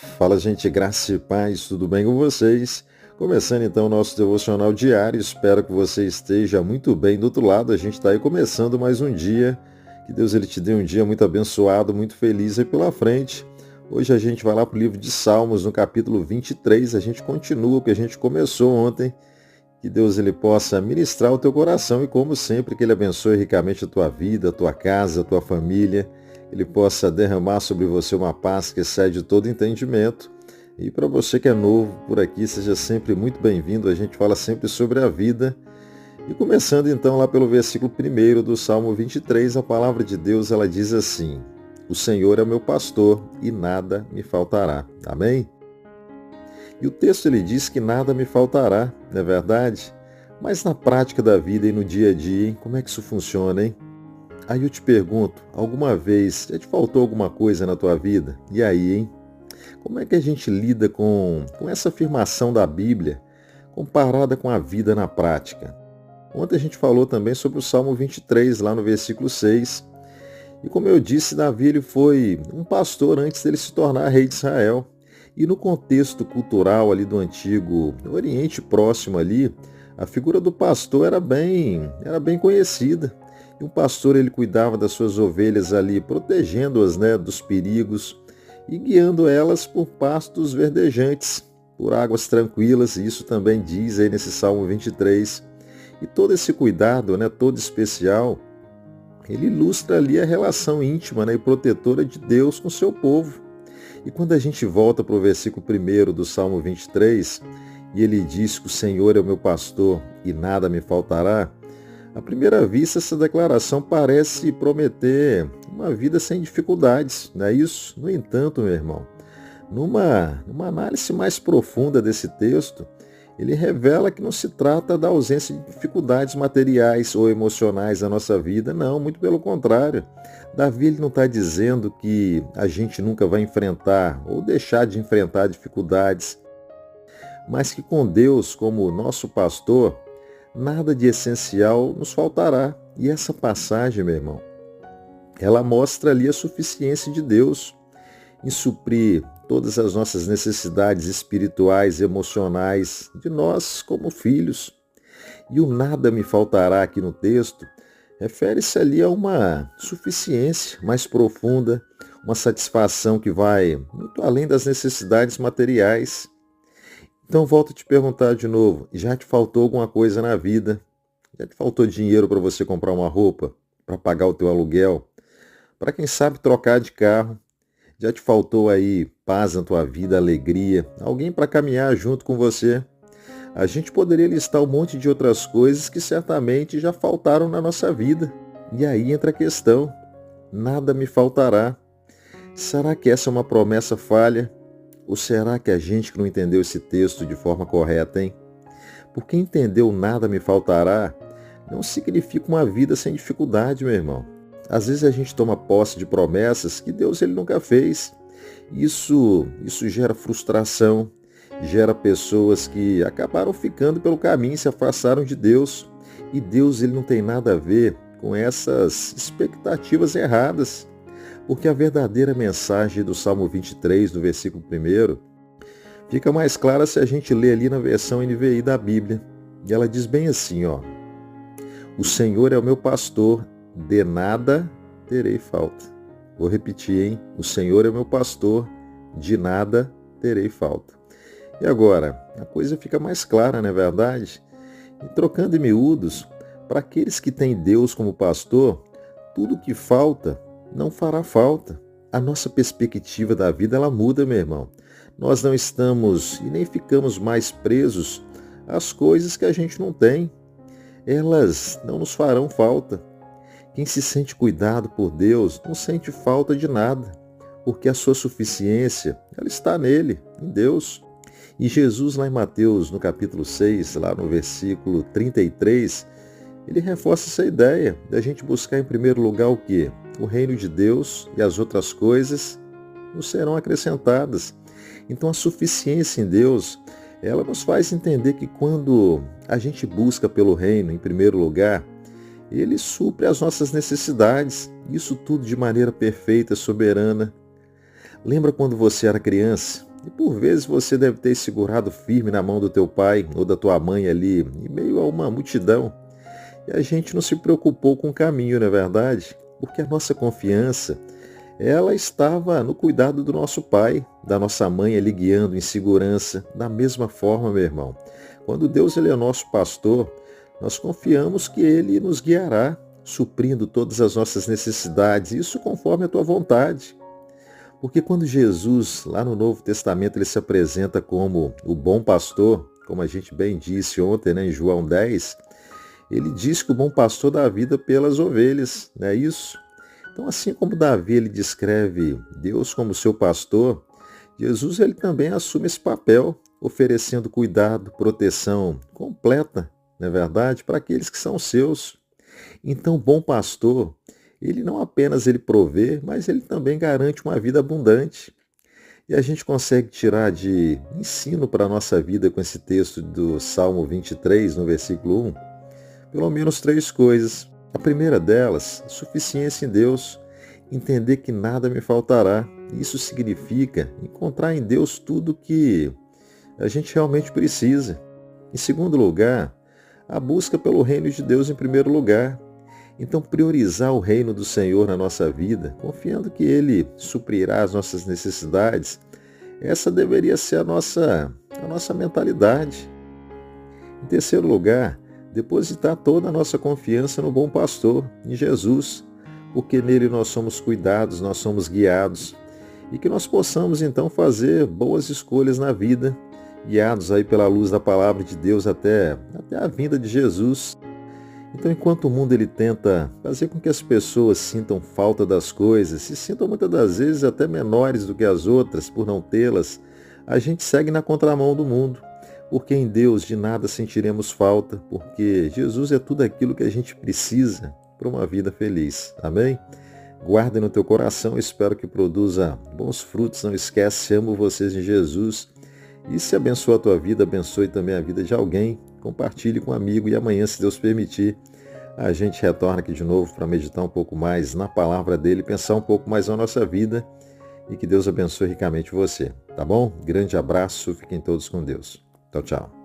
Fala, gente, graça e paz, tudo bem com vocês? Começando então o nosso devocional diário, espero que você esteja muito bem do outro lado. A gente está aí começando mais um dia. Que Deus ele te dê um dia muito abençoado, muito feliz aí pela frente. Hoje a gente vai lá para o livro de Salmos, no capítulo 23. A gente continua o que a gente começou ontem. Que Deus ele possa ministrar o teu coração e, como sempre, que ele abençoe ricamente a tua vida, a tua casa, a tua família. Ele possa derramar sobre você uma paz que excede todo entendimento. E para você que é novo por aqui, seja sempre muito bem-vindo. A gente fala sempre sobre a vida. E começando então lá pelo versículo 1 do Salmo 23, a palavra de Deus ela diz assim: O Senhor é o meu pastor e nada me faltará. Amém? E o texto ele diz que nada me faltará, não é verdade? Mas na prática da vida e no dia a dia, hein? Como é que isso funciona, hein? Aí eu te pergunto, alguma vez já te faltou alguma coisa na tua vida? E aí, hein? Como é que a gente lida com essa afirmação da Bíblia comparada com a vida na prática? Ontem a gente falou também sobre o Salmo 23, lá no versículo 6. E como eu disse, Davi ele foi um pastor antes dele se tornar rei de Israel. E no contexto cultural ali do antigo Oriente Próximo ali, a figura do pastor era bem conhecida. E o pastor ele cuidava das suas ovelhas ali, protegendo-as, né, dos perigos e guiando elas por pastos verdejantes, por águas tranquilas. E isso também diz aí nesse Salmo 23. E todo esse cuidado, né, todo especial, ele ilustra ali a relação íntima, né, e protetora de Deus com o seu povo. E quando a gente volta para o versículo 1 do Salmo 23, e ele diz que o Senhor é o meu pastor e nada me faltará, à primeira vista essa declaração parece prometer uma vida sem dificuldades, não é isso? No entanto, meu irmão, numa análise mais profunda desse texto, ele revela que não se trata da ausência de dificuldades materiais ou emocionais na nossa vida, não, muito pelo contrário. Davi ele não está dizendo que a gente nunca vai enfrentar ou deixar de enfrentar dificuldades, mas que com Deus como nosso pastor, nada de essencial nos faltará. E essa passagem, meu irmão, ela mostra ali a suficiência de Deus em suprir todas as nossas necessidades espirituais e emocionais de nós como filhos. E o nada me faltará aqui no texto refere-se ali a uma suficiência mais profunda, uma satisfação que vai muito além das necessidades materiais. Então volto a te perguntar de novo, já te faltou alguma coisa na vida? Já te faltou dinheiro para você comprar uma roupa, para pagar o teu aluguel, para quem sabe trocar de carro? Já te faltou aí paz na tua vida, alegria, alguém para caminhar junto com você? A gente poderia listar um monte de outras coisas que certamente já faltaram na nossa vida. E aí entra a questão, nada me faltará. Será que essa é uma promessa falha? Ou será que a gente que não entendeu esse texto de forma correta, hein? Porque entender o nada me faltará não significa uma vida sem dificuldade, meu irmão. Às vezes a gente toma posse de promessas que Deus ele nunca fez. Isso gera frustração, gera pessoas que acabaram ficando pelo caminho e se afastaram de Deus. E Deus ele não tem nada a ver com essas expectativas erradas. Porque a verdadeira mensagem do Salmo 23, do versículo 1, fica mais clara se a gente lê ali na versão NVI da Bíblia. E ela diz bem assim, ó: O Senhor é o meu pastor, de nada terei falta. Vou repetir, hein? O Senhor é o meu pastor, de nada terei falta. E agora, a coisa fica mais clara, não é verdade? E trocando em miúdos, para aqueles que têm Deus como pastor, tudo que falta não fará falta. A nossa perspectiva da vida ela muda, meu irmão. Nós não estamos e nem ficamos mais presos às coisas que a gente não tem. Elas não nos farão falta. Quem se sente cuidado por Deus não sente falta de nada, porque a sua suficiência ela está nele, em Deus. E Jesus lá em Mateus, no capítulo 6, lá no versículo 33, ele reforça essa ideia da gente buscar em primeiro lugar o quê? O reino de Deus, e as outras coisas nos serão acrescentadas. Então a suficiência em Deus, ela nos faz entender que quando a gente busca pelo reino em primeiro lugar, ele supre as nossas necessidades, isso tudo de maneira perfeita, soberana. Lembra quando você era criança E por vezes você deve ter segurado firme na mão do teu pai ou da tua mãe ali, em meio a uma multidão. E a gente não se preocupou com o caminho, não é verdade? Porque a nossa confiança, ela estava no cuidado do nosso pai, da nossa mãe ali guiando em segurança. Da mesma forma, meu irmão, quando Deus ele é nosso pastor, nós confiamos que ele nos guiará, suprindo todas as nossas necessidades, isso conforme a tua vontade. Porque quando Jesus, lá no Novo Testamento, ele se apresenta como o bom pastor, como a gente bem disse ontem, né, em João 10, ele diz que o bom pastor dá a vida pelas ovelhas, não é isso? Então, assim como Davi ele descreve Deus como seu pastor, Jesus ele também assume esse papel, oferecendo cuidado, proteção completa, não é verdade, para aqueles que são seus. Então, o bom pastor, ele não apenas ele provê, mas ele também garante uma vida abundante. E a gente consegue tirar de ensino para a nossa vida com esse texto do Salmo 23, no versículo 1, pelo menos três coisas. A primeira delas, suficiência em Deus, entender que nada me faltará. Isso significa encontrar em Deus tudo que a gente realmente precisa. Em segundo lugar, a busca pelo reino de Deus em primeiro lugar. Então, priorizar o reino do Senhor na nossa vida, confiando que Ele suprirá as nossas necessidades, essa deveria ser a nossa mentalidade. Em terceiro lugar, depositar toda a nossa confiança no bom pastor, em Jesus, porque nele nós somos cuidados, nós somos guiados, e que nós possamos então fazer boas escolhas na vida, guiados aí pela luz da palavra de Deus até a vinda de Jesus. Então, enquanto o mundo ele tenta fazer com que as pessoas sintam falta das coisas, se sintam muitas das vezes até menores do que as outras por não tê-las, a gente segue na contramão do mundo, porque em Deus de nada sentiremos falta, porque Jesus é tudo aquilo que a gente precisa para uma vida feliz. Amém? Guarda no teu coração, espero que produza bons frutos. Não esquece, amo vocês em Jesus. E se abençoa a tua vida, abençoe também a vida de alguém. Compartilhe com um amigo e amanhã, se Deus permitir, a gente retorna aqui de novo para meditar um pouco mais na palavra dele, pensar um pouco mais na nossa vida e que Deus abençoe ricamente você, tá bom? Grande abraço, fiquem todos com Deus. Tchau, tchau.